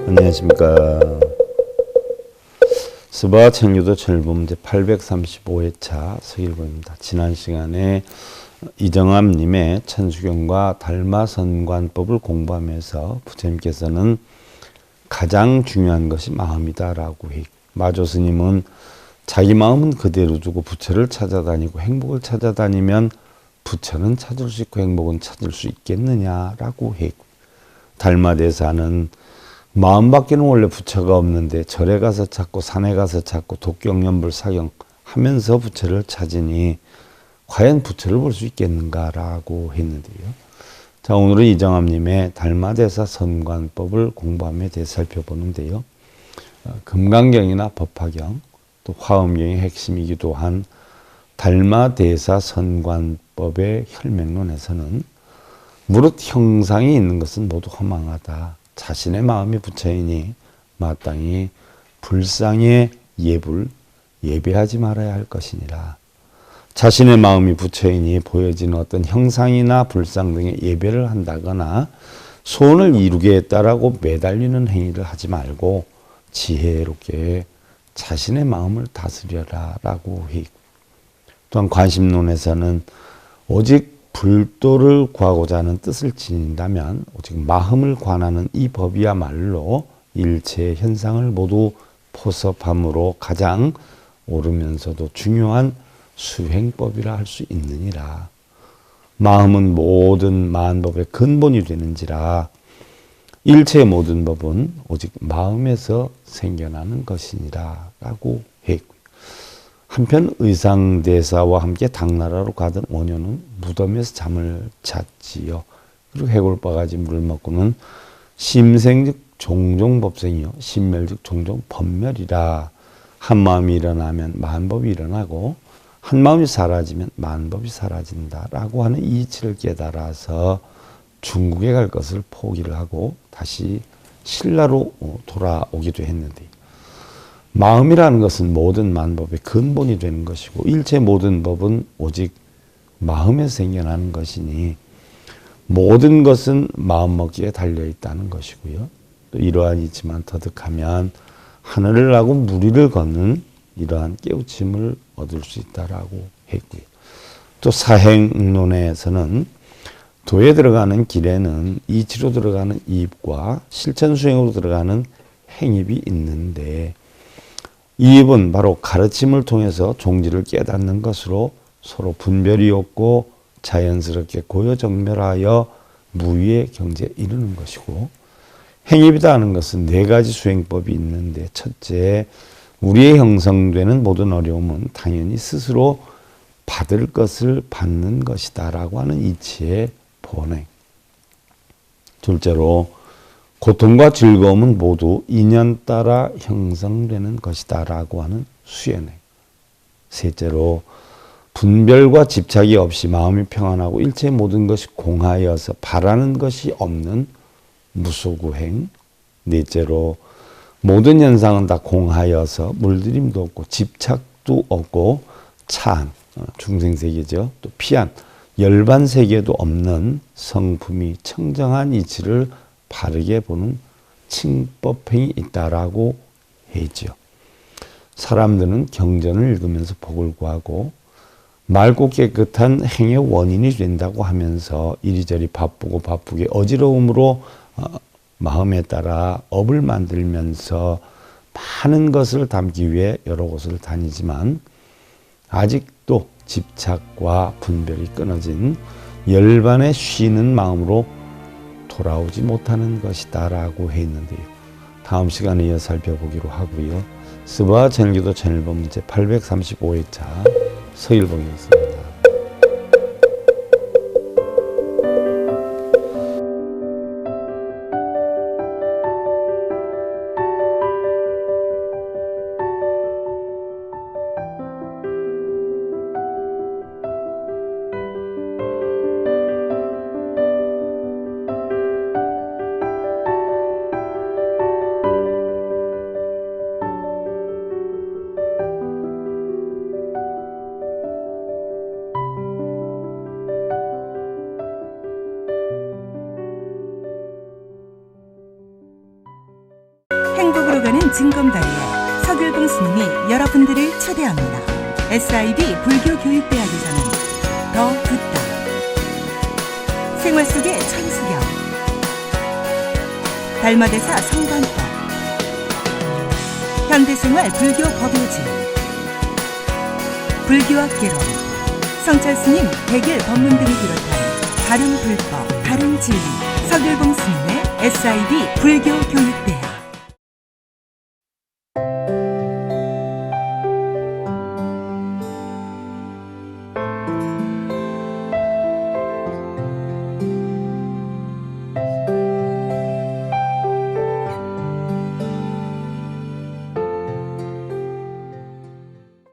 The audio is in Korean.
안녕하십니까. 스바 청유도 철범 제835회차 서일보입니다. 지난 시간에 이정암님의 천수경과 달마선관법을 공부하면서 부처님께서는 가장 중요한 것이 마음이다라고 해. 마조스님은 자기 마음은 그대로 두고 부처를 찾아다니고 행복을 찾아다니면 부처는 찾을 수 있고 행복은 찾을 수 있겠느냐라고 해. 달마대사는 마음밖에는 원래 부처가 없는데 절에 가서 찾고 산에 가서 찾고 독경연불 사경 하면서 부처를 찾으니 과연 부처를 볼 수 있겠는가라고 했는데요. 자, 오늘은 이정암님의 달마대사 선관법을 공부하며 대해 살펴보는데요. 금강경이나 법화경 또 화엄경의 핵심이기도 한 달마대사 선관법의 혈맹론에서는 무릇 형상이 있는 것은 모두 허망하다. 자신의 마음이 부처이니 마땅히 불상의 예배하지 말아야 할 것이니라. 자신의 마음이 부처이니 보여지는 어떤 형상이나 불상 등의 예배를 한다거나 소원을 이루겠다라고 매달리는 행위를 하지 말고 지혜롭게 자신의 마음을 다스려라 라고 해. 또한 관심론에서는 오직 불도를 구하고자 하는 뜻을 지닌다면 오직 마음을 관하는 이 법이야말로 일체의 현상을 모두 포섭함으로 가장 옳으면서도 중요한 수행법이라 할 수 있느니라. 마음은 모든 만법의 근본이 되는지라 일체의 모든 법은 오직 마음에서 생겨나는 것이니라 라고 했고요. 한편 의상대사와 함께 당나라로 가던 원효는 무덤에서 잠을 잤지요. 그리고 해골바가지 물을 먹고는 심생즉 종종법생이요 심멸즉 종종법멸이라. 한 마음이 일어나면 만법이 일어나고 한 마음이 사라지면 만법이 사라진다라고 하는 이치를 깨달아서 중국에 갈 것을 포기를 하고 다시 신라로 돌아오기도 했는데, 마음이라는 것은 모든 만법의 근본이 되는 것이고 일체 모든 법은 오직 마음에서 생겨나는 것이니 모든 것은 마음먹기에 달려있다는 것이고요. 또 이러한 이치만 터득하면 하늘을 나고 무리를 걷는 이러한 깨우침을 얻을 수 있다라고 했고요. 또 사행론에서는 도에 들어가는 길에는 이치로 들어가는 이입과 실천 수행으로 들어가는 행입이 있는데, 이입은 바로 가르침을 통해서 종지를 깨닫는 것으로 서로 분별이 없고 자연스럽게 고요정멸하여 무위의 경지에 이르는 것이고, 행입이다 하는 것은 네 가지 수행법이 있는데, 첫째, 우리의 형성되는 모든 어려움은 당연히 스스로 받을 것을 받는 것이다 라고 하는 이치의 본행. 둘째로, 고통과 즐거움은 모두 인연 따라 형성되는 것이다 라고 하는 수연행. 셋째로, 분별과 집착이 없이 마음이 평안하고 일체 모든 것이 공하여서 바라는 것이 없는 무소구행. 넷째로, 모든 현상은 다 공하여서 물들임도 없고 집착도 없고 차안, 중생세계죠. 또 피안, 열반세계도 없는 성품이 청정한 이치를 바르게 보는 칭법행이 있다라고 했죠. 사람들은 경전을 읽으면서 복을 구하고 맑고 깨끗한 행의 원인이 된다고 하면서 이리저리 바쁘게 어지러움으로 마음에 따라 업을 만들면서 많은 것을 담기 위해 여러 곳을 다니지만 아직도 집착과 분별이 끊어진 열반에 쉬는 마음으로 돌아오지 못하는 것이다 라고 했는데요. 다음 시간에 이어 살펴보기로 하고요. 스바 천일교도 천일본 문제 835회차 서일봉이었습니다. 오가는 징검다리에 서길봉 스님이 여러분들을 초대합니다. SIB 불교교육대학에서는 더 듣다, 생활 속의 천수경, 달마대사 성관법, 현대생활 불교 법요지, 불교학 개론, 성찰스님 백일 법문 등을 비롯한 다른 불법, 다른 진리, 서길봉 스님의 SIB 불교교육대학.